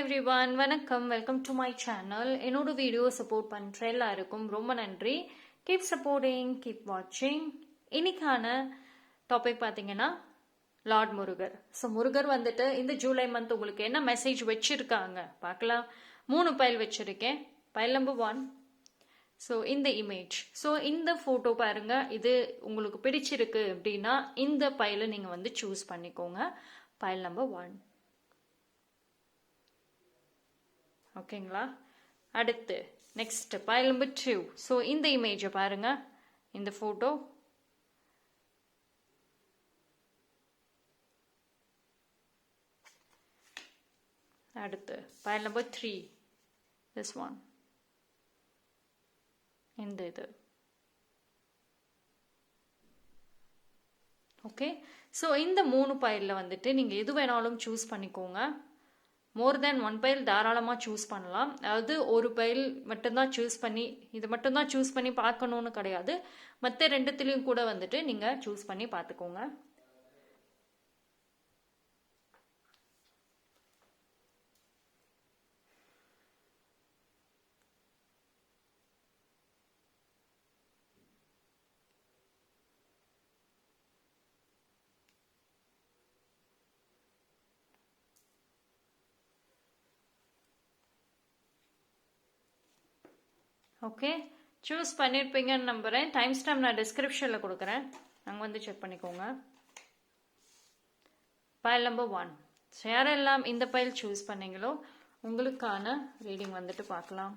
Everyone, வணக்கம். Welcome to my channel. என்னோட video support பண்ணுற எல்லாருக்கும் ரொம்ப நன்றி. கீப் சப்போர்ட்டிங், கீப் வாட்சிங். இன்னைக்கான டாபிக் பார்த்தீங்கன்னா லார்ட் முருகர். ஸோ முருகர் வந்துட்டு இந்த ஜூலை மந்த் உங்களுக்கு என்ன மெசேஜ் வச்சிருக்காங்க பார்க்கலாம். 3 பைல் வச்சிருக்கேன். File number 1. ஸோ இந்த இமேஜ், ஸோ இந்த ஃபோட்டோ பாருங்க. இது உங்களுக்கு பிடிச்சிருக்கு அப்படின்னா இந்த பைலை நீங்கள் வந்து சூஸ் பண்ணிக்கோங்க. File number 1. ஓகேங்களா? அடுத்து நெக்ஸ்ட் பைல் நம்பர் 2. ஸோ இந்த இமேஜை பாருங்க, இந்த ஃபோட்டோ. அடுத்து பைல் நம்பர் 3, திஸ் ஒன், இந்த இது. ஓகே, ஸோ இந்த 3 பைலில் வந்துட்டு நீங்கள் எது வேணாலும் சூஸ் பண்ணிக்கோங்க. மோர் தேன் 1 பைல் தாராளமாக சூஸ் பண்ணலாம். அதாவது ஒரு பைல் மட்டும்தான் சூஸ் பண்ணி, இது மட்டும்தான் சூஸ் பண்ணி பார்க்கணுன்னு கிடையாது. மற்ற 2த்துலேயும் கூட வந்துட்டு நீங்கள் சூஸ் பண்ணி பார்த்துக்கோங்க. ஓகே, சூஸ் பண்ணியிருப்பீங்கன்னு நம்புகிறேன். டைம் ஸ்டாம்ப் நான் டிஸ்கிரிப்ஷனில் கொடுக்குறேன், அங்கே வந்து செக் பண்ணிக்கோங்க. File number 1. ஸோ யாரெல்லாம் இந்த பைல் சூஸ் பண்ணீங்களோ உங்களுக்கான ரீடிங் வந்துட்டு பார்க்கலாம்.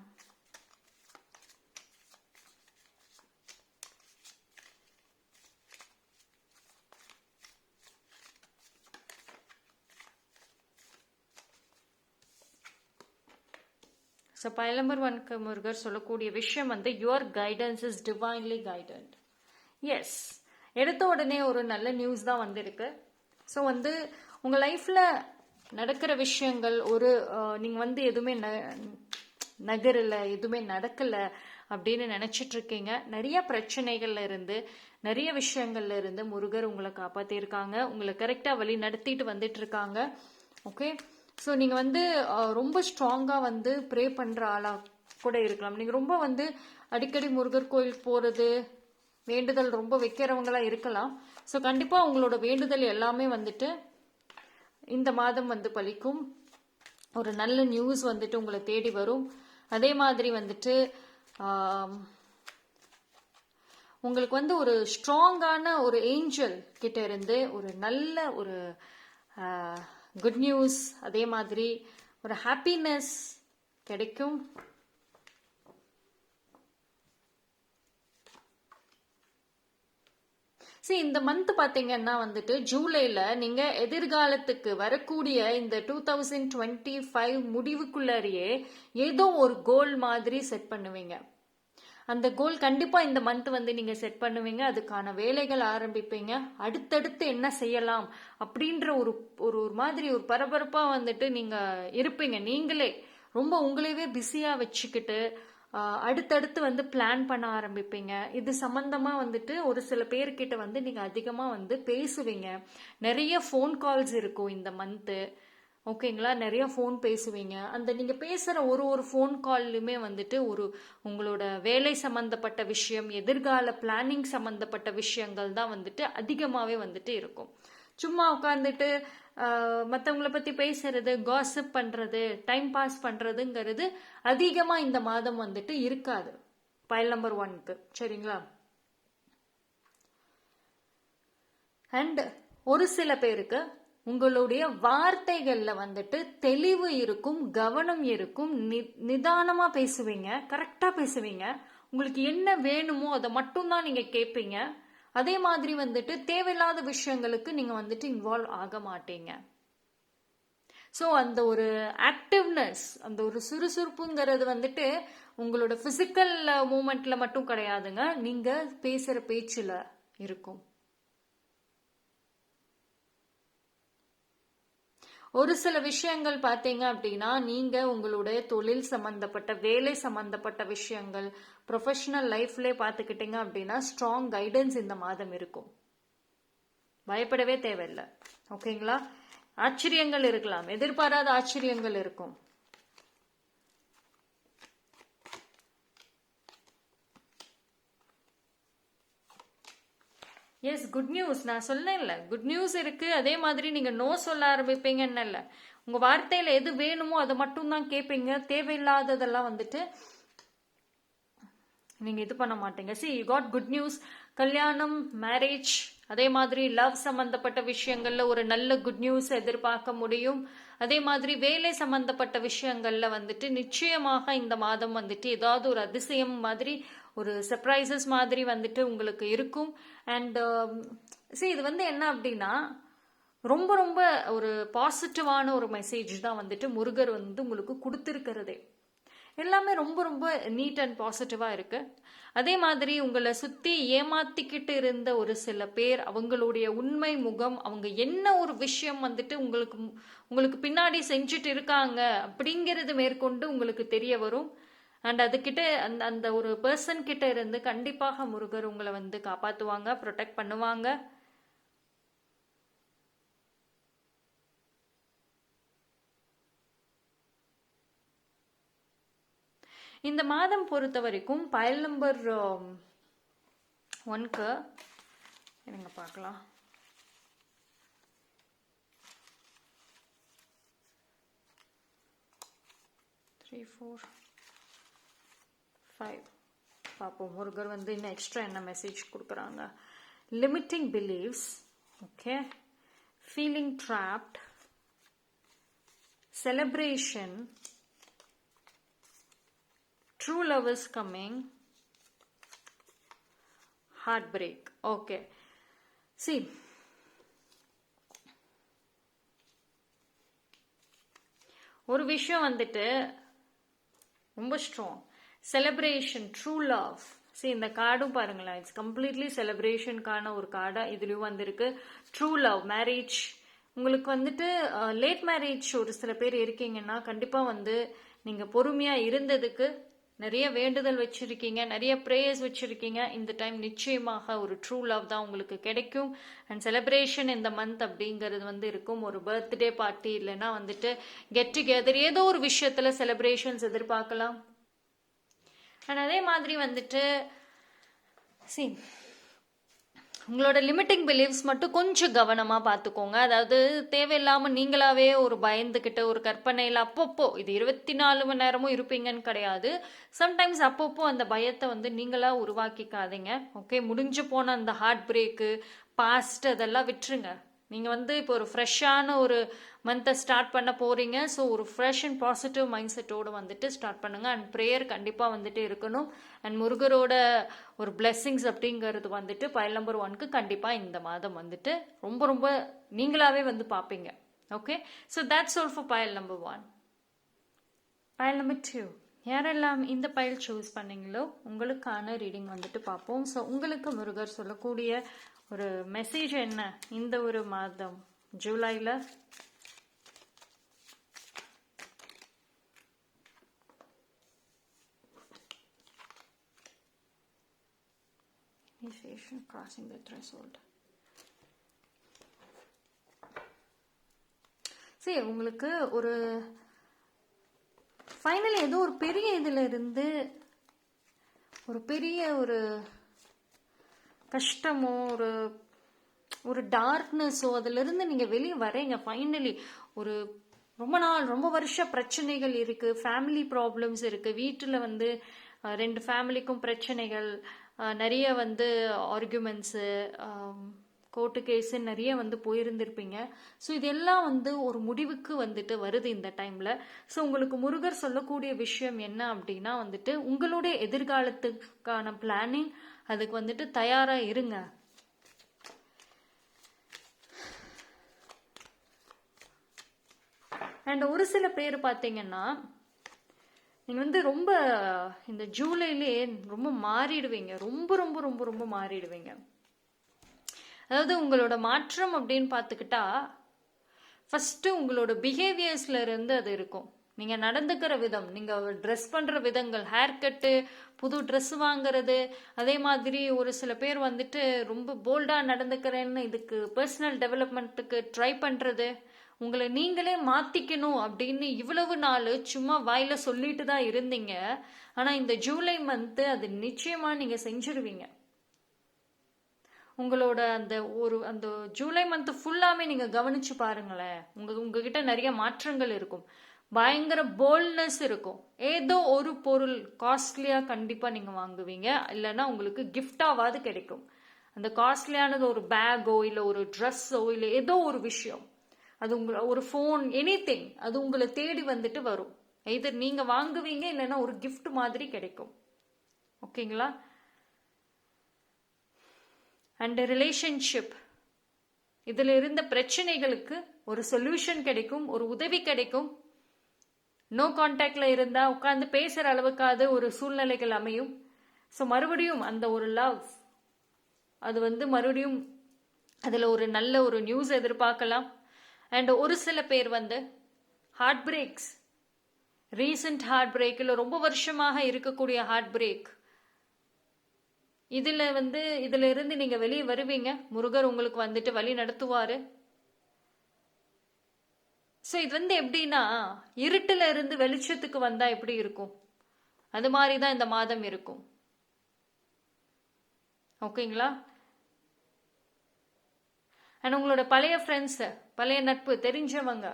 ஸோ பைல் நம்பர் 1க்கு முருகர் சொல்லக்கூடிய விஷயம் வந்து your guidance is divinely guided. Yes, எடுத்த உடனே ஒரு நல்ல நியூஸ் தான் வந்திருக்கு. ஸோ வந்து உங்கள் லைஃப்பில் நடக்கிற விஷயங்கள் ஒரு நீங்கள் வந்து எதுவுமே நகரலை, எதுவுமே நடக்கலை அப்படின்னு நினச்சிட்டு இருக்கீங்க. நிறைய பிரச்சனைகள்ல இருந்து, நிறைய விஷயங்கள்ல இருந்து முருகர் உங்களை காப்பாற்றிருக்காங்க. உங்களை கரெக்டாக வழி நடத்திட்டு வந்துட்டு இருக்காங்க. ஓகே, ஸோ நீங்கள் வந்து ரொம்ப ஸ்ட்ராங்காக வந்து ப்ரே பண்ணுற ஆளாக கூட இருக்கலாம். நீங்கள் ரொம்ப வந்து அடிக்கடி முருகர் கோயிலுக்கு போகிறது, வேண்டுதல் ரொம்ப வைக்கிறவங்களா இருக்கலாம். ஸோ கண்டிப்பாக உங்களோட வேண்டுதல் எல்லாமே வந்துட்டு இந்த மாதம் வந்து பலிக்கும். ஒரு நல்ல நியூஸ் வந்துட்டு உங்களை தேடி வரும். அதே மாதிரி வந்துட்டு உங்களுக்கு வந்து ஒரு ஸ்ட்ராங்கான ஒரு ஏஞ்சல் கிட்ட இருந்து ஒரு நல்ல ஒரு குட் நியூஸ், அதே மாதிரி ஒரு ஹாப்பினஸ் கிடைக்கும். சரி, இந்த மந்த் பார்த்தீங்கன்னா வந்துட்டு ஜூலைல நீங்க எதிர்காலத்துக்கு வரக்கூடிய இந்த 2025 முடிவுக்குள்ளாரியே ஏதோ ஒரு கோல் மாதிரி செட் பண்ணுவீங்க. அந்த கோல் கண்டிப்பா இந்த மந்த் வந்து நீங்க செட் பண்ணுவீங்க. அதுக்கான வேலைகள் ஆரம்பிப்பீங்க. அடுத்தடுத்து என்ன செய்யலாம் அப்படின்ற ஒரு ஒரு மாதிரி ஒரு பரபரப்பா வந்துட்டு நீங்க இருப்பீங்க. நீங்களே ரொம்ப உங்களையவே பிஸியா வச்சுக்கிட்டு அடுத்தடுத்து வந்து பிளான் பண்ண ஆரம்பிப்பீங்க. இது சம்பந்தமா வந்துட்டு ஒரு சில பேர்கிட்ட வந்து நீங்க அதிகமா வந்து பேசுவீங்க. நிறைய ஃபோன் கால்ஸ் இருக்கும் இந்த மந்த்து. ஓகேங்களா? நிறைய ஃபோன் பேசுவீங்க. அந்த நீங்கள் பேசுகிற ஒரு ஃபோன் கால்லையுமே வந்துட்டு ஒரு உங்களோட வேலை சம்மந்தப்பட்ட விஷயம், எதிர்கால பிளானிங் சம்மந்தப்பட்ட விஷயங்கள் தான் வந்துட்டு அதிகமாகவே வந்துட்டு இருக்கும். சும்மா உட்காந்துட்டு மற்றவங்கள பற்றி பேசுறது, காசிப் பண்ணுறது, டைம் பாஸ் பண்ணுறதுங்கிறது அதிகமாக இந்த மாதம் வந்துட்டு இருக்காது பைல் நம்பர் 1க்கு. சரிங்களா? அண்ட் ஒரு சில பேருக்கு உங்களுடைய வார்த்தைகள்ல வந்துட்டு தெளிவு இருக்கும், கவனம் இருக்கும், நிதானமா பேசுவீங்க, கரெக்டா பேசுவீங்க. உங்களுக்கு என்ன வேணுமோ அதை மட்டும்தான் நீங்க கேட்பீங்க. அதே மாதிரி வந்துட்டு தேவையில்லாத விஷயங்களுக்கு நீங்க வந்துட்டு இன்வால்வ் ஆக மாட்டீங்க. ஸோ அந்த ஒரு ஆக்டிவ்னஸ், அந்த ஒரு சுறுசுறுப்புங்கிறது வந்துட்டு உங்களோட பிசிக்கல் மூமெண்ட்ல மட்டும் கிடையாதுங்க, நீங்க பேசுற பேச்சுல இருக்கும். ஒரு சில விஷயங்கள் பார்த்தீங்க அப்படின்னா நீங்க உங்களுடைய தொழில் சம்பந்தப்பட்ட, வேலை சம்பந்தப்பட்ட விஷயங்கள், ப்ரொஃபஷனல் லைஃப்ல பார்த்துக்கிட்டீங்க அப்படின்னா ஸ்ட்ராங் கைடன்ஸ் இந்த மாதம் இருக்கும். பயப்படவே தேவையில்லை. ஓகேங்களா? ஆச்சரியங்கள் இருக்கலாம், எதிர்பாராத ஆச்சரியங்கள் இருக்கும். Yes, good news. நான் சொன்னேன்ல, குட் நியூஸ் இருக்கு. அதே மாதிரி நீங்க நோ சொல்ல ஆரம்பிப்பீங்கன்னு இல்ல, உங்க வார்த்தையில எது வேணுமோ அதை மட்டும் தான் கேட்பீங்க. தேவையில்லாததெல்லாம் வந்துட்டு நீங்க இது பண்ண மாட்டீங்க. See, you got good news. கல்யாணம், மேரேஜ், அதே மாதிரி லவ் சம்பந்தப்பட்ட விஷயங்கள்ல ஒரு நல்ல குட் நியூஸ் எதிர்பார்க்க முடியும். அதே மாதிரி வேலை சம்பந்தப்பட்ட விஷயங்கள்ல வந்துட்டு நிச்சயமாக இந்த மாதம் வந்துட்டு ஏதாவது ஒரு அதிசயம் மாதிரி, ஒரு சர்ப்ரைசஸ் மாதிரி வந்துட்டு உங்களுக்கு இருக்கும். அண்ட் சி, இது வந்து என்ன அப்படின்னா ரொம்ப ரொம்ப ஒரு பாசிட்டிவான ஒரு மெசேஜ் தான் வந்துட்டு முருகர் வந்து உங்களுக்கு கொடுத்துருக்கிறதே. எல்லாமே ரொம்ப ரொம்ப நீட் அண்ட் பாசிட்டிவா இருக்கு. அதே மாதிரி உங்களை சுத்தி ஏமாத்திக்கிட்டு இருந்த ஒரு சில பேர், அவங்களுடைய உண்மை முகம், அவங்க என்ன ஒரு விஷயம் வந்துட்டு உங்களுக்கு பின்னாடி செஞ்சுட்டு இருக்காங்க அப்படிங்கிறது மேற்கொண்டு உங்களுக்கு தெரிய வரும். அண்ட் அதுகிட்ட அந்த அந்த ஒரு பர்சன் கிட்ட இருந்து கண்டிப்பாக முருகர் உங்களை வந்து காப்பாத்துவாங்க, ப்ரொடெக்ட் பண்ணுவாங்க. இந்த மாதம் பொறுத்த வரைக்கும் பைல் நம்பர் 1க்கு என்னங்க பார்க்கலாம். 3, 4, 5 பார்ப்போம். முருகர் வந்து இன்னும் எக்ஸ்ட்ரா என்ன மெசேஜ் கொடுக்குறாங்க. Limiting beliefs, okay, feeling trapped, celebration, true love is coming, heartbreak. Okay, see, ஒரு விஷயம் வந்துட்டு ரொம்ப ஸ்ட்ராங். Celebration, true love. சரி, இந்த கார்டும் பாருங்களேன், இட்ஸ் கம்ப்ளீட்லி செலிப்ரேஷனுக்கான ஒரு கார்டா இதுலயும் வந்திருக்கு. True love, marriage. உங்களுக்கு வந்துட்டு லேட் மேரேஜ் ஒரு சில பேர் இருக்கீங்கன்னா கண்டிப்பா வந்து நீங்க பொறுமையா இருந்ததுக்கு நிறைய வேண்டுதல் வச்சிருக்கீங்க, நிறைய ப்ரேயர்ஸ் வச்சிருக்கீங்க. இந்த டைம் நிச்சயமாக ஒரு ட்ரூ லவ் தான் உங்களுக்கு கிடைக்கும். அண்ட் செலிப்ரேஷன் இந்த மந்த் அப்படிங்கிறது வந்து இருக்கும். ஒரு பர்த்டே பார்ட்டி இல்லைன்னா வந்துட்டு கெட் டுகெதர், ஏதோ ஒரு விஷயத்துல செலிப்ரேஷன்ஸ் எதிர்பார்க்கலாம். அண்ட் அதே மாதிரி வந்துட்டு see, உங்களோட லிமிட்டிங் பிலீவ்ஸ் மட்டும் கொஞ்சம் கவனமா பார்த்துக்கோங்க. அதாவது தேவையில்லாம நீங்களாவே ஒரு பயந்துகிட்ட ஒரு கற்பனையில் அப்பப்போ, இது 24 மணி நேரமும் இருப்பீங்கன்னு கிடையாது. சம்டைம்ஸ் அப்பப்போ அந்த பயத்தை வந்து நீங்களா உருவாக்கிக்காதீங்க. ஓகே, முடிஞ்சு போன அந்த ஹார்ட் பிரேக்கு, பாஸ்ட், அதெல்லாம் விட்டுருங்க. நீங்கள் வந்து இப்போ ஒரு ஃப்ரெஷ்ஷான ஒரு மந்த்தை ஸ்டார்ட் பண்ண போகிறீங்க. ஸோ ஒரு ஃப்ரெஷ் அண்ட் பாசிட்டிவ் மைண்ட் செட்டோடு வந்துட்டு ஸ்டார்ட் பண்ணுங்கள். அண்ட் ப்ரேயர் கண்டிப்பாக வந்துட்டு இருக்கணும். அண்ட் முருகரோட ஒரு பிளெஸ்ஸிங்ஸ் அப்படிங்கிறது வந்துட்டு பைல் நம்பர் 1க்கு கண்டிப்பாக இந்த மாதம் வந்துட்டு ரொம்ப ரொம்ப நீங்களாவே வந்து பார்ப்பீங்க. Okay, so that's all for file number 1. File number 2, யாரெல்லாம் இந்த பைல் சூஸ் பண்ணீங்களோ உங்களுக்கான ரீடிங் வந்துட்டு பார்ப்போம். ஸோ உங்களுக்கு முருகர் சொல்லக்கூடிய ஒரு மெசேஜ் என்ன இந்த ஒரு மாதம் ஜூலைல? Initiation, crossing the threshold. சரி, உங்களுக்கு ஒரு ஃபைனலி ஏதோ ஒரு பெரிய இதுல இருந்து ஒரு பெரிய ஒரு கஷ்டமோ ஒரு டார்க்னஸோ அதுல இருந்து நீங்க வெளியே வரீங்க. ஃபைனலி ஒரு ரொம்ப நாள் ரொம்ப வருஷ பிரச்சனைகள் இருக்கு, ஃபேமிலி ப்ராப்ளம்ஸ் இருக்கு, வீட்டில் வந்து 2 ஃபேமிலிக்கும் பிரச்சனைகள், நிறைய வந்து ஆர்குமெண்ட்ஸு, கோர்ட்டு கேஸு நிறைய வந்து போயிருந்திருப்பீங்க. ஸோ இதெல்லாம் வந்து ஒரு முடிவுக்கு வந்துட்டு வருது இந்த டைமில். ஸோ உங்களுக்கு முருகர் சொல்லக்கூடிய விஷயம் என்ன அப்படின்னா வந்துட்டு உங்களுடைய எதிர்காலத்துக்கான பிளானிங், அதுக்கு வந்துட்டு தயாராக இருங்க. அண்ட் ஒரு சில பேர் பார்த்தீங்கன்னா நீங்கள் வந்து ரொம்ப இந்த ஜூலைலே ரொம்ப மாறிடுவீங்க, ரொம்ப ரொம்ப ரொம்ப ரொம்ப மாறிடுவீங்க. அதாவது உங்களோட மாற்றம் அப்படின்னு பார்த்துக்கிட்டா ஃபர்ஸ்ட் உங்களோட பிஹேவியர்ஸ்ல இருந்து அது இருக்கும். நீங்கள் நடந்துக்கிற விதம், நீங்கள் ட்ரெஸ் பண்ணுற விதங்கள், ஹேர் கட்டு, புது ட்ரெஸ் வாங்குறது, அதே மாதிரி ஒரு சில பேர் வந்துட்டு ரொம்ப போல்டாக நடந்துக்கிறேன்னு இதுக்கு பர்சனல் டெவலப்மெண்ட்டுக்கு ட்ரை பண்ணுறது, உங்களை நீங்களே மாற்றிக்கணும் அப்படின்னு இவ்வளவு நாள் சும்மா வாயில் சொல்லிட்டு தான் இருந்தீங்க. ஆனால் இந்த ஜூலை மந்த்து அது நிச்சயமாக நீங்கள் செஞ்சிருவீங்க. உங்களோட அந்த ஜூலை மந்த் ஃபுல்லாமே நீங்க கவனிச்சு பாருங்களேன். உங்ககிட்ட நிறைய மாற்றங்கள் இருக்கும். பயங்கர போல்ட்னஸ் இருக்கும். ஏதோ ஒரு பொருள் காஸ்ட்லியா கண்டிப்பா நீங்க வாங்குவீங்க, இல்லைன்னா உங்களுக்கு கிஃப்டாவது கிடைக்கும். அந்த காஸ்ட்லியானது ஒரு பேக்கோ இல்ல ஒரு ட்ரெஸ்ஸோ இல்ல ஏதோ ஒரு விஷயம், அது ஒரு ஃபோன், எனிதிங், அது உங்களை தேடி வந்துட்டு வரும். எதர் நீங்க வாங்குவீங்க, இல்லைன்னா ஒரு கிஃப்ட் மாதிரி கிடைக்கும். ஓகேங்களா? அண்ட் ரிலேஷன்ஷிப், இதுல இருந்த பிரச்சனைகளுக்கு ஒரு சொல்யூஷன் கிடைக்கும், ஒரு உதவி கிடைக்கும். நோ கான்டாக்ட்ல இருந்தா உட்கார்ந்து பேசுற அளவுக்காவது ஒரு சூழ்நிலைகள் அமையும். ஸோ மறுபடியும் அந்த ஒரு லவ், அது மறுபடியும் அதுல ஒரு நல்ல ஒரு நியூஸ் எதிர்பார்க்கலாம். அண்ட் ஒரு சில பேர் heartbreaks, recent heartbreak, இல்லை ரொம்ப வருஷமாக இருக்கக்கூடிய ஹார்ட் பிரேக், இதுல இருந்து நீங்க வெளியே வருவீங்க. முருகர் உங்களுக்கு வழி நடத்துவாரு. ஸோ இது எப்படின்னா, இருட்டுல இருந்து வெளிச்சத்துக்கு வந்தா எப்படி இருக்கும், அது மாதிரிதான் இந்த மாதம் இருக்கும். ஓகேங்களா? அண்ட் உங்களோட பழைய ஃப்ரெண்ட்ஸ், பழைய நட்பு, தெரிஞ்சவங்க,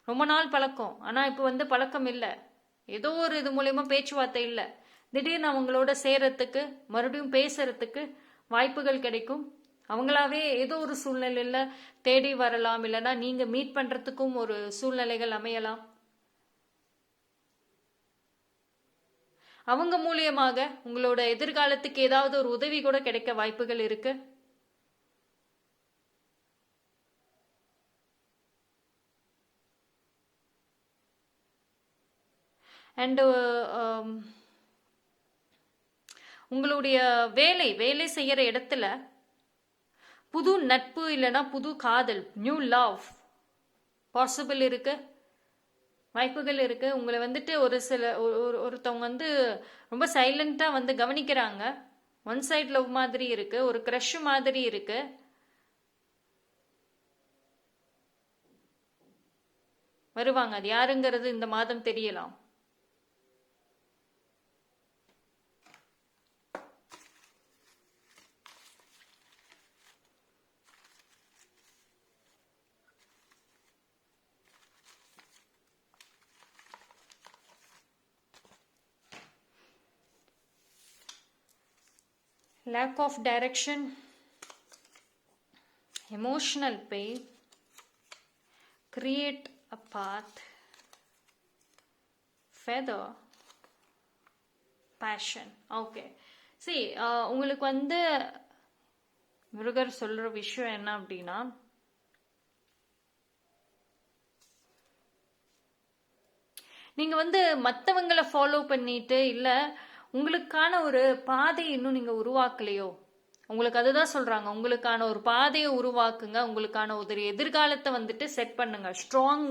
ரொம்ப நாள் பழக்கம், ஆனா இப்போ பழக்கம் இல்லை, ஏதோ ஒரு இது மூலயமா பேச்சுவார்த்தை இல்லை, திடீர்னு அவங்களோட சேரத்துக்கு மறுபடியும் பேசுறதுக்கு வாய்ப்புகள் கிடைக்கும். அவங்களாவே ஏதோ ஒரு சூழ்நிலையில தேடி வரலாம், இல்லைன்னா நீங்க மீட் பண்றதுக்கும் ஒரு சூழ்நிலைகள் அமையலாம். அவங்க மூலியமாக உங்களோட எதிர்காலத்துக்கு ஏதாவது ஒரு உதவி கூட கிடைக்க வாய்ப்புகள் இருக்கு. அண்ட் உங்களுடைய வேலை செய்யற இடத்துல புது நட்பு இல்லைன்னா புது காதல், நியூ லவ் பாசிபிள் இருக்கு, வாய்ப்புகள் இருக்கு. உங்களை ஒருத்தவங்க ரொம்ப சைலண்டா கவனிக்கிறாங்க. ஒன் சைட் லவ் மாதிரி இருக்கு, ஒரு கிரஷ் மாதிரி இருக்கு. வருவாங்க, அது யாருங்கிறது இந்த மாதம் தெரியலாம். lack of direction, emotional pain, create a path, feather, passion. Okay, see, உங்களுக்கு முருகர் சொல்ற விஷயம் என்ன அப்படின்னா, நீங்க மத்தவங்களை ஃபாலோ பண்ணிட்டு இல்ல உங்களுக்கான ஒரு பாதையை இன்னும் நீங்க உருவாக்கலையோ, உங்களுக்கு அதுதான் சொல்றாங்க, உங்களுக்கான ஒரு பாதையை உருவாக்குங்க, உங்களுக்கான ஒரு எதிர்காலத்தை செட் பண்ணுங்க. ஸ்ட்ராங்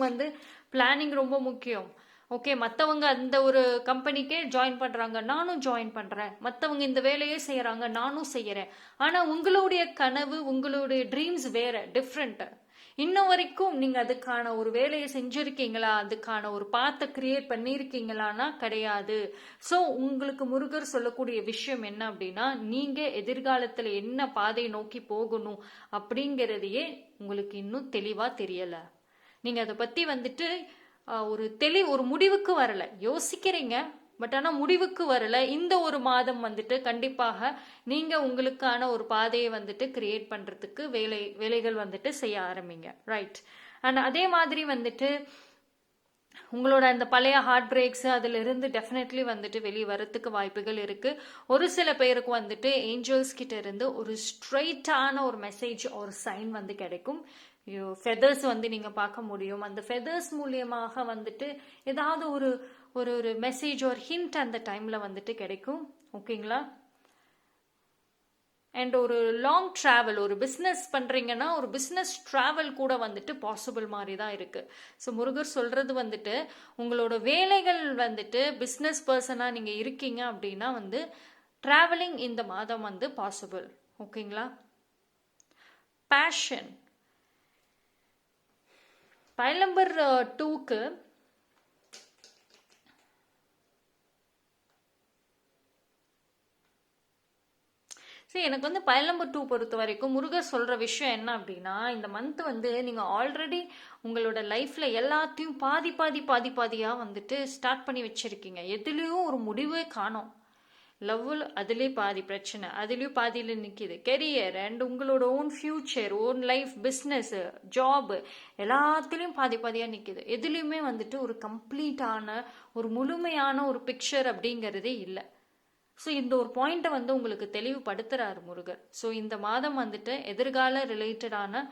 பிளானிங் ரொம்ப முக்கியம். ஓகே, மற்றவங்க அந்த ஒரு கம்பெனிக்கே ஜாயின் பண்றாங்க, நானும் ஜாயின் பண்றேன், மற்றவங்க இந்த வேலையே செய்யறாங்க, நானும் செய்யறேன். ஆனா உங்களுடைய கனவு, உங்களுடைய ட்ரீம்ஸ் வேற, டிஃப்ரெண்ட். இன்னும் வரைக்கும் நீங்க அதுக்கான ஒரு வேலையை செஞ்சிருக்கீங்களா, அதுக்கான ஒரு பாத்தை கிரியேட் பண்ணிருக்கீங்களான்னா கிடையாது. சோ உங்களுக்கு முருகர் சொல்லக்கூடிய விஷயம் என்ன அப்படின்னா, நீங்க எதிர்காலத்துல என்ன பாதையை நோக்கி போகணும் அப்படிங்கறதையே உங்களுக்கு இன்னும் தெளிவா தெரியல. நீங்க அதை பத்தி ஒரு முடிவுக்கு வரல, யோசிக்கிறீங்க, பட் ஆனா முடிவுக்கு வரல. இந்த ஒரு மாதம் கண்டிப்பாக நீங்க உங்களுக்கான ஒரு பாதையை கிரியேட் பண்றதுக்கு வேலைகள் செய்ய ஆரம்பிங்க. ரைட். அண்ட் அதே மாதிரி உங்களோட அந்த பழைய ஹார்ட் பிரேக்ஸ் அதுல இருந்து டெஃபினெட்லி வெளியே வரத்துக்கு வாய்ப்புகள் இருக்கு. ஒரு சில பேருக்கு ஏஞ்சல்ஸ் கிட்ட இருந்து ஒரு ஸ்ட்ரெயிட்டான ஒரு மெசேஜ், ஒரு சைன் கிடைக்கும். ஃபெதர்ஸ் நீங்க பார்க்க முடியும். அந்த ஃபெதர்ஸ் மூலியமாக ஏதாவது ஒரு ஒரு மெசேஜ் ஒரு ஹிண்ட் அந்த டைம்ல கிடைக்கும். ஓகேங்களா? அண்ட் ஒரு லாங் டிராவல், ஒரு பிஸ்னஸ் பண்றீங்கன்னா ஒரு பிஸ்னஸ் டிராவல் கூட பாசிபிள் மாதிரி தான் இருக்கு. ஸோ முருகர் சொல்றது உங்களோட வேலைகள் பிஸ்னஸ் பர்சனா நீங்க இருக்கீங்க அப்படின்னா டிராவலிங் இந்த மாதம் பாசிபிள். ஓகேங்களா? பேஷன், பைல் நம்பர் 2க்கு சரி, எனக்கு வந்து பைல் நம்பர் 2 பொறுத்த வரைக்கும் முருகர் சொல்ற விஷயம் என்ன அப்படின்னா, இந்த மந்த் வந்து நீங்க ஆல்ரெடி உங்களோட லைஃப்ல எல்லாத்தையும் பாதி பாதி பாதி பாதியா வந்துட்டு ஸ்டார்ட் பண்ணி வச்சிருக்கீங்க. எதுலயும் ஒரு முடிவே காணோம். லவ்வில் அதுலேயே பாதி பிரச்சனை, அதுலேயும் பாதியில் நிற்கிது. கெரியர் அண்ட் உங்களோட own future, own life, business, job எல்லாத்துலேயும் பாதி பாதியாக நிற்கிது. எதுலேயுமே வந்துட்டு ஒரு கம்ப்ளீட்டான ஒரு முழுமையான ஒரு பிக்சர் அப்படிங்கிறதே இல்லை. ஸோ இந்த ஒரு பாயிண்ட்டை வந்து உங்களுக்கு தெளிவுபடுத்துறாரு முருகர். ஸோ இந்த மாதம் வந்துட்டு எதிர்கால ரிலேட்டடான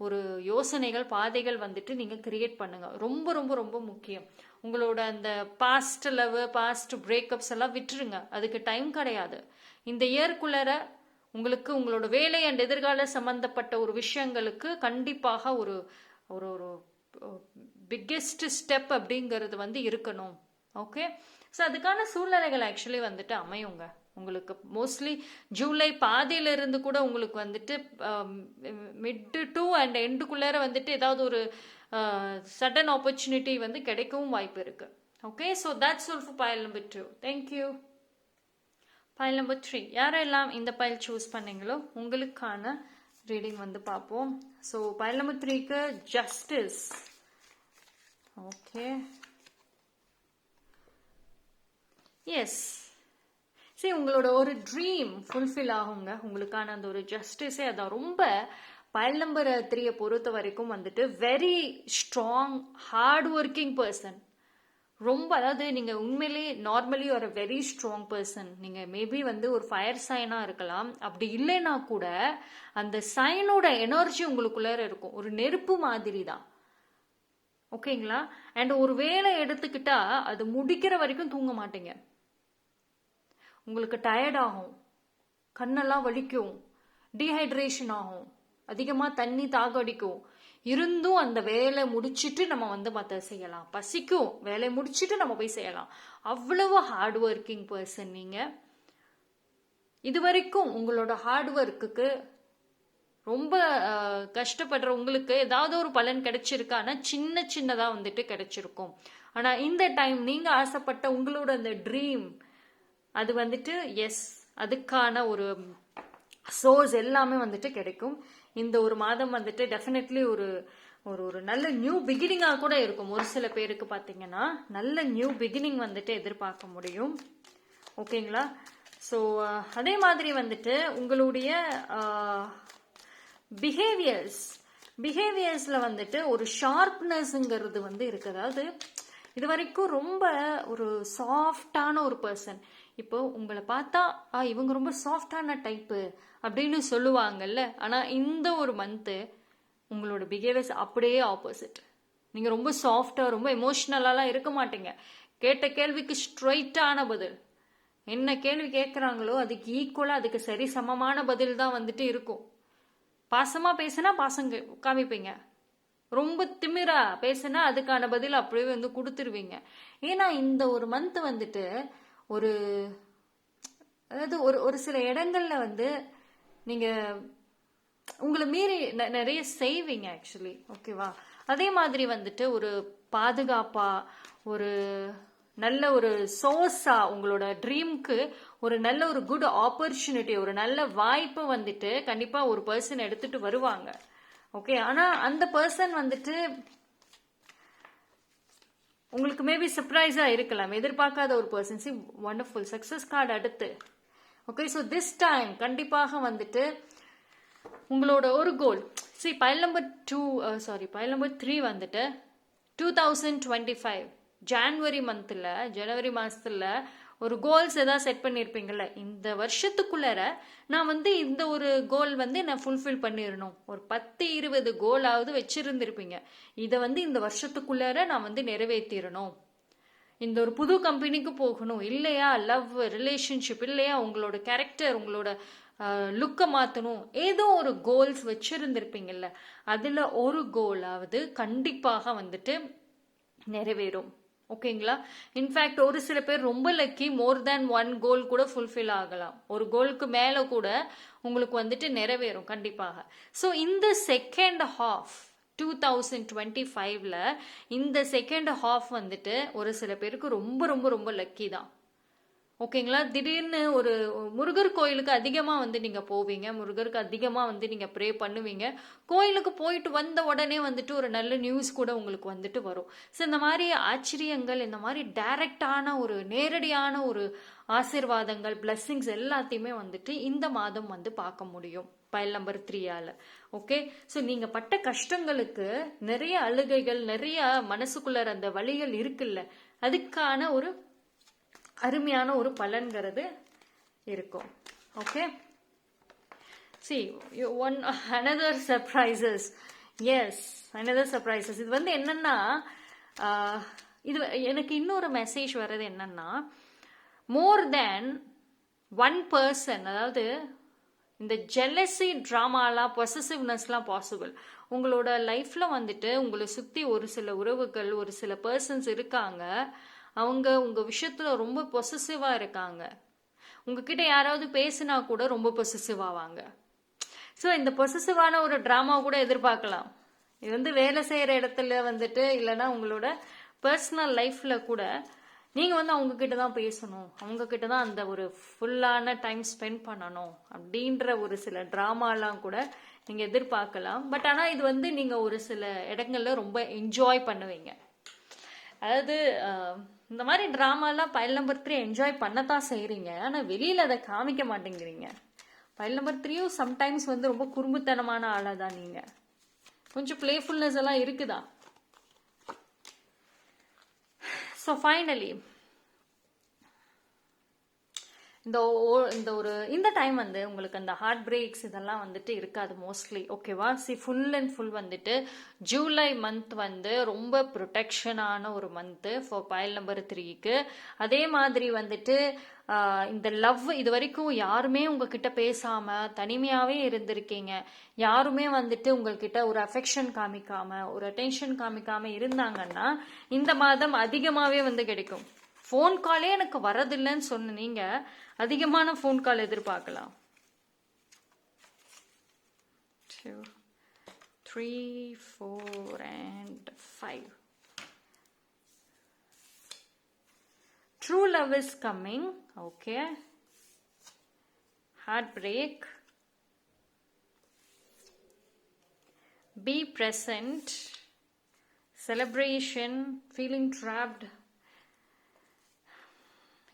ஒரு யோசனைகள், பாதைகள் வந்துட்டு நீங்கள் கிரியேட் பண்ணுங்க. ரொம்ப ரொம்ப ரொம்ப முக்கியம். உங்களோட அந்த பாஸ்ட் லவ், பாஸ்ட் பிரேக்கப்ஸ் எல்லாம் விட்டுருங்க. அதுக்கு டைம் கிடையாது. இந்த இயர்க்குள்ளார உங்களுக்கு உங்களோட வேலை அண்ட் எதிர்கால சம்பந்தப்பட்ட ஒரு விஷயங்களுக்கு கண்டிப்பாக ஒரு ஒரு ஒரு பிக்கெஸ்ட் ஸ்டெப் அப்படிங்கிறது வந்து இருக்கணும். ஓகே, ஸோ அதுக்கான சூழ்நிலைகள் ஆக்சுவலி வந்துட்டு அமையுங்க. உங்களுக்கு மோஸ்ட்லி ஜூலை பாதியிலிருந்து கூட உங்களுக்கு வந்துட்டு மிட் டு அண்ட் எண்டுக்குள்ளார வந்துட்டு ஏதாவது ஒரு சடன் ஆப்பர்ச்சுனிட்டி வந்து கிடைக்கவும் வாய்ப்பு இருக்கு. Okay, so that's all for file number 2. Thank you. File number 3 யாரெல்லாம் இந்த பைல் சூஸ் பண்ணீங்களோ உங்களுக்கான ரீடிங் வந்து பார்ப்போம். ஸோ பைல் நம்பர் 3க்கு ஜஸ்டிஸ். ஓகே, எஸ், சரி, உங்களோட ஒரு ட்ரீம் ஃபுல்ஃபில் ஆகுங்க. உங்களுக்கான அந்த ஒரு ஜஸ்டிஸே அதான். ரொம்ப பைல் நம்பர் 3 பொறுத்த வரைக்கும் வந்துட்டு very strong hard working person. ரொம்ப, அதாவது நீங்கள் உண்மையிலே நார்மலி ஒரு வெரி ஸ்ட்ராங் பர்சன். நீங்கள் மேபி வந்து ஒரு ஃபயர் சைனாக இருக்கலாம். அப்படி இல்லைன்னா கூட அந்த சைனோட எனர்ஜி உங்களுக்குள்ளே இருக்கும். ஒரு நெருப்பு மாதிரி தான். ஓகேங்களா? அண்ட் ஒரு வேலை எடுத்துக்கிட்டா அது முடிக்கிற வரைக்கும் தூங்க மாட்டீங்க. உங்களுக்கு டயர்ட் ஆகும், கண்ணெல்லாம் வலிக்கும், டீஹைட்ரேஷன் ஆகும், அதிகமாக தண்ணி தாகடிக்கும். இருந்தும் அந்த வேலை முடிச்சுட்டு நம்ம வந்து மற்ற செய்யலாம். பசிக்கும், வேலையை முடிச்சுட்டு நம்ம போய் செய்யலாம். அவ்வளவு ஹார்ட் ஒர்க்கிங் பர்சன் நீங்கள். இது வரைக்கும் உங்களோட ஹார்ட் ஒர்க்குக்கு ரொம்ப கஷ்டப்படுற உங்களுக்கு ஏதாவது ஒரு பலன் கிடைச்சிருக்கான சின்ன சின்னதாக வந்துட்டு கிடைச்சிருக்கும். ஆனால் இந்த டைம் நீங்கள் ஆசைப்பட்ட உங்களோட அந்த ட்ரீம் அது வந்துட்டு எஸ், அதுக்கான ஒரு சோர்ஸ் எல்லாமே வந்துட்டு கிடைக்கும். இந்த ஒரு மாதம் வந்துட்டு டெஃபினெட்லி ஒரு ஒரு ஒரு நல்ல நியூ பிகினிங்காக கூட இருக்கும். ஒரு சில பேருக்கு பார்த்தீங்கன்னா நல்ல நியூ பிகினிங் வந்துட்டு எதிர்பார்க்க முடியும். ஓகேங்களா? ஸோ அதே மாதிரி வந்துட்டு உங்களுடைய பிஹேவியர்ஸில் வந்துட்டு ஒரு ஷார்ப்னஸ்ங்கிறது வந்து இருக்குது. அதாவது இது வரைக்கும் ரொம்ப ஒரு சாஃப்டான ஒரு பர்சன். இப்போ உங்களை பார்த்தா இவங்க ரொம்ப சாஃப்டான டைப்பு அப்படின்னு சொல்லுவாங்கல்ல. ஆனால் இந்த ஒரு மந்த்து உங்களோட பிஹேவியர்ஸ் அப்படியே ஆப்போசிட். நீங்கள் ரொம்ப சாஃப்டாக, ரொம்ப எமோஷ்னலாலாம் இருக்க மாட்டீங்க. கேட்ட கேள்விக்கு ஸ்ட்ரைட்டான பதில். என்ன கேள்வி கேட்குறாங்களோ அதுக்கு ஈக்குவலாக, அதுக்கு சரி சமமான பதில் தான் வந்துட்டு இருக்கும். பாசமாக பேசினா பாசம் காமிப்பீங்க. ரொம்ப திமிரா பேசினா அதுக்கான பதில் அப்படியே வந்து கொடுத்துருவீங்க. ஏன்னா இந்த ஒரு மந்த் வந்துட்டு ஒரு, அதாவது ஒரு ஒரு சில இடங்கள்ல வந்து நீங்க உங்களை மீறி நிறைய செய்வீங்க ஆக்சுவலி. ஓகேவா? அதே மாதிரி வந்துட்டு ஒரு பாதுகாப்பா, ஒரு நல்ல ஒரு சோர்ஸா, உங்களோட ட்ரீம்க்கு ஒரு நல்ல ஒரு குட் ஆப்பர்ச்சுனிட்டி, ஒரு நல்ல வாய்ப்பு வந்துட்டு கண்டிப்பா ஒரு பர்சன் எடுத்துட்டு வருவாங்க. ஓகே, ஆனா அந்த பர்சன் வந்துட்டு உங்களுக்கு மேபி சர்ப்ரைஸா இருக்கலாம். எதிர்பார்க்காத ஒரு person. C, wonderful success card அடுத்து. ஓகே, ஸோ திஸ் டைம் கண்டிப்பாக வந்துட்டு உங்களோட ஒரு கோல். சி, பைல் நம்பர் 3 வந்துட்டு 2025 ஜனவரி மாதத்தில் ஒரு கோல்ஸ் ஏதாவது செட் பண்ணியிருப்பீங்கள்ல. இந்த வருஷத்துக்குள்ளார நான் வந்து இந்த ஒரு கோல் வந்து நான் ஃபுல்ஃபில் பண்ணிடணும். ஒரு 10-20 கோலாவது வச்சிருந்திருப்பீங்க. இதை வந்து இந்த வருஷத்துக்குள்ளார நான் வந்து நிறைவேற்றிடணும். இந்த ஒரு புது கம்பெனிக்கு போகணும், இல்லையா லவ் ரிலேஷன்ஷிப், இல்லையா உங்களோட கேரக்டர், உங்களோட லுக்கை மாற்றணும். ஏதோ ஒரு கோல்ஸ் வச்சிருந்திருப்பீங்கல்ல, அதில் ஒரு கோலாவது கண்டிப்பாக வந்துட்டு நிறைவேறும். ஓகேங்களா? இன்ஃபேக்ட் ஒரு சில பேர் ரொம்ப லக்கி, மோர் தேன் 1 கோல் கூட ஃபுல்ஃபில் ஆகலாம். ஒரு கோலுக்கு மேலே கூட உங்களுக்கு வந்துட்டு நிறைவேறும் கண்டிப்பாக. ஸோ இந்த செகண்ட் ஹாஃப் 2025ல் இந்த செகண்ட் ஹாஃப் வந்துட்டு ஒரு சில பேருக்கு ரொம்ப ரொம்ப ரொம்ப லக்கி தான். ஓகேங்களா? திடீர்னு ஒரு முருகர் கோயிலுக்கு அதிகமாக வந்து நீங்கள் போவீங்க, முருகருக்கு அதிகமாக வந்து நீங்கள் ப்ரே பண்ணுவீங்க. கோயிலுக்கு போயிட்டு வந்த உடனே வந்துட்டு ஒரு நல்ல நியூஸ் கூட உங்களுக்கு வந்துட்டு வரும். ஸோ இந்த மாதிரி ஆச்சரியங்கள், இந்த மாதிரி டைரக்டான ஒரு நேரடியான ஒரு ஆசீர்வாதங்கள், பிளெஸ்ஸிங்ஸ் எல்லாத்தையுமே வந்துட்டு இந்த மாதம் வந்து பார்க்க முடியும் பைல் நம்பர் 3ஆல. ஓகே, ஸோ நீங்க பட்ட கஷ்டங்களுக்கு நிறைய அழுகைகள், நிறைய மனசுக்குள்ள அந்த வலிகள் இருக்குல்ல, அதுக்கான ஒரு அருமையான ஒரு பலன்கிறது இருக்கும். Okay, see one another surprises. Yes, another surprises. இது வந்து என்னன்னா, இது எனக்கு இன்னொரு மெசேஜ் வர்றது என்னன்னா, மோர் தேன் ஒன் பர்சன், அதாவது இந்த ஜெலசி ட்ராமாலாம், பொசசிவ்னஸ்லாம் பாசிபிள். உங்களோட லைஃப்ல வந்துட்டு உங்களை சுற்றி ஒரு சில உறவுகள், ஒரு சில பர்சன்ஸ் இருக்காங்க. அவங்க உங்க விஷயத்துல ரொம்ப பொசசிவா இருக்காங்க. உங்ககிட்ட யாராவது பேசினா கூட ரொம்ப பொசசிவ் ஆவாங்க. ஸோ இந்த பொசசிவான ஒரு ட்ராமா கூட எதிர்பார்க்கலாம். இது வந்து வேலை செய்யற இடத்துல வந்துட்டு, இல்லைன்னா உங்களோட பர்சனல் லைஃப்ல கூட நீங்க வந்து அவங்க கிட்ட தான் பேசணும், அவங்க கிட்ட தான் அந்த ஒரு ஃபுல்லான டைம் ஸ்பெண்ட் பண்ணணும் அப்படின்ற ஒரு சில ட்ராமாலாம் கூட நீங்க எதிர்பார்க்கலாம். பட் ஆனா இது வந்து நீங்க ஒரு சில இடங்கள்ல ரொம்ப என்ஜாய் பண்ணுவீங்க. அதாவது இந்த மாதிரி ட்ராமாலாம் பைல் நம்பர் 3 என்ஜாய் பண்ணத்தான் செய்றீங்க, ஆனா வெளியில அதை காமிக்க மாட்டேங்கிறீங்க. பைல் நம்பர் 3யும் சம்டைம்ஸ் வந்து ரொம்ப குறும்புத்தனமான ஆளா தான் நீங்க. கொஞ்சம் பிளேஃபுல்னஸ் எல்லாம் இருக்குதா. ஸோ ஃபைனலி இந்த டைம் வந்து உங்களுக்கு அந்த ஹார்ட் பிரேக்ஸ் இதெல்லாம் வந்துட்டு இருக்காது மோஸ்ட்லி. ஓகேவா? ஃபுல் அண்ட் ஃபுல் வந்துட்டு ஜூலை மந்த் வந்து ரொம்ப ப்ரொடெக்ஷனான ஒரு மந்த்து ஃபார் பைல் நம்பர் 3க்கு. அதே மாதிரி வந்துட்டு இந்த லவ், இது வரைக்கும் யாருமே உங்ககிட்ட பேசாம தனிமையாவே இருந்திருக்கீங்க, யாருமே வந்துட்டு உங்ககிட்ட ஒரு அஃபெக்ஷன் காமிக்காம, ஒரு அட்டென்ஷன் காமிக்காம இருந்தாங்கன்னா இந்த மாதம் அதிகமாவே வந்து கிடைக்கும். ஃபோன் காலே எனக்கு வரதில்லைன்னு சொன்ன நீங்க அதிகமான ஃபோன் கால் எதிர்பார்க்கலாம். 2, 3, 4 and 5. True love is coming. Okay. Heartbreak. Be present. Celebration. Feeling trapped.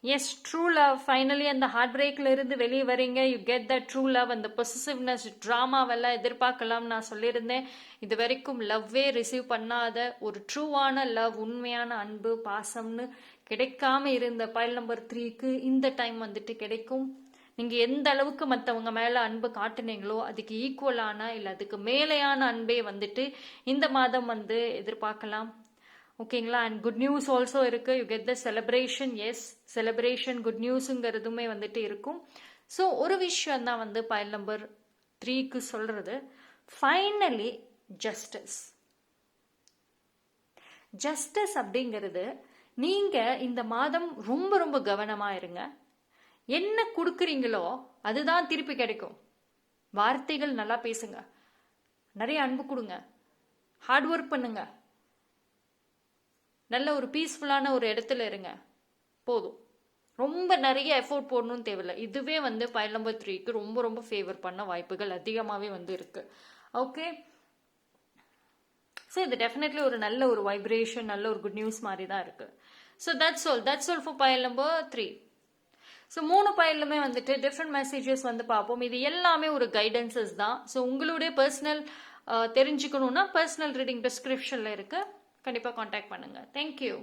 Yes, true love. Finally அந்த ஹார்ட் பிரேக்ல இருந்து வெளியே வரீங்க. You get the true love. அந்த பொசசிவ்னஸ் ட்ராமாவெல்லாம் எதிர்பார்க்கலாம். நான் சொல்லியிருந்தேன், இது வரைக்கும் லவ்வே ரிசீவ் பண்ணாத ஒரு ட்ரூவான லவ், உண்மையான அன்பு, பாசம்னு கிடைக்காம இருந்த பைல் நம்பர் 3க்கு இந்த டைம் வந்துட்டு கிடைக்கும். நீங்க எந்த அளவுக்கு மற்றவங்க மேல அன்பு காட்டுனீங்களோ அதுக்கு ஈக்குவலான, இல்லை அதுக்கு மேலையான அன்பே வந்துட்டு இந்த மாதம் வந்து எதிர்பார்க்கலாம். ஓகேங்களா? அண்ட் குட் நியூஸ் ஆல்சோ இருக்கு. You get the celebration. Yes, celebration good நியூஸுங்கிறதுமே வந்துட்டு இருக்கும். ஸோ ஒரு விஷயம் தான் வந்து பைல் நம்பர் 3க்கு சொல்றது, ஃபைனலி ஜஸ்டிஸ். ஜஸ்டிஸ் அப்படிங்கிறது, நீங்க இந்த மாதம் ரொம்ப ரொம்ப கவனமா இருங்க. என்ன கொடுக்குறீங்களோ அதுதான் திருப்பி கிடைக்கும். வார்த்தைகள் நல்லா பேசுங்க, நிறைய அன்பு கொடுங்க, ஹார்ட் ஒர்க் பண்ணுங்க, நல்ல ஒரு பீஸ்ஃபுல்லான ஒரு இடத்துல இருங்க, போதும். ரொம்ப நிறைய எஃபோர்ட் போடணும்னு தேவையில்லை. இதுவே வந்து பைல் நம்பர் 3க்கு ரொம்ப ரொம்ப ஃபேவர் பண்ண வாய்ப்புகள் அதிகமாகவே வந்து இருக்கு. ஓகே, ஸோ இது டெஃபினெட்லி ஒரு நல்ல ஒரு வைப்ரேஷன், நல்ல ஒரு குட் நியூஸ் மாதிரி தான் இருக்கு. So that's all for file number 3. So 3 பைலுமே வந்துட்டு டிஃப்ரெண்ட் மெசேஜஸ் வந்து பார்ப்போம். இது எல்லாமே ஒரு கைடன்சஸ் தான். ஸோ உங்களுடைய பர்சனல் தெரிஞ்சுக்கணும்னா பர்சனல் ரீடிங் டிஸ்கிரிப்ஷனில் இருக்கு, கண்டிப்பாக காண்டாக்ட் பண்ணுங்க. தேங்க்யூ.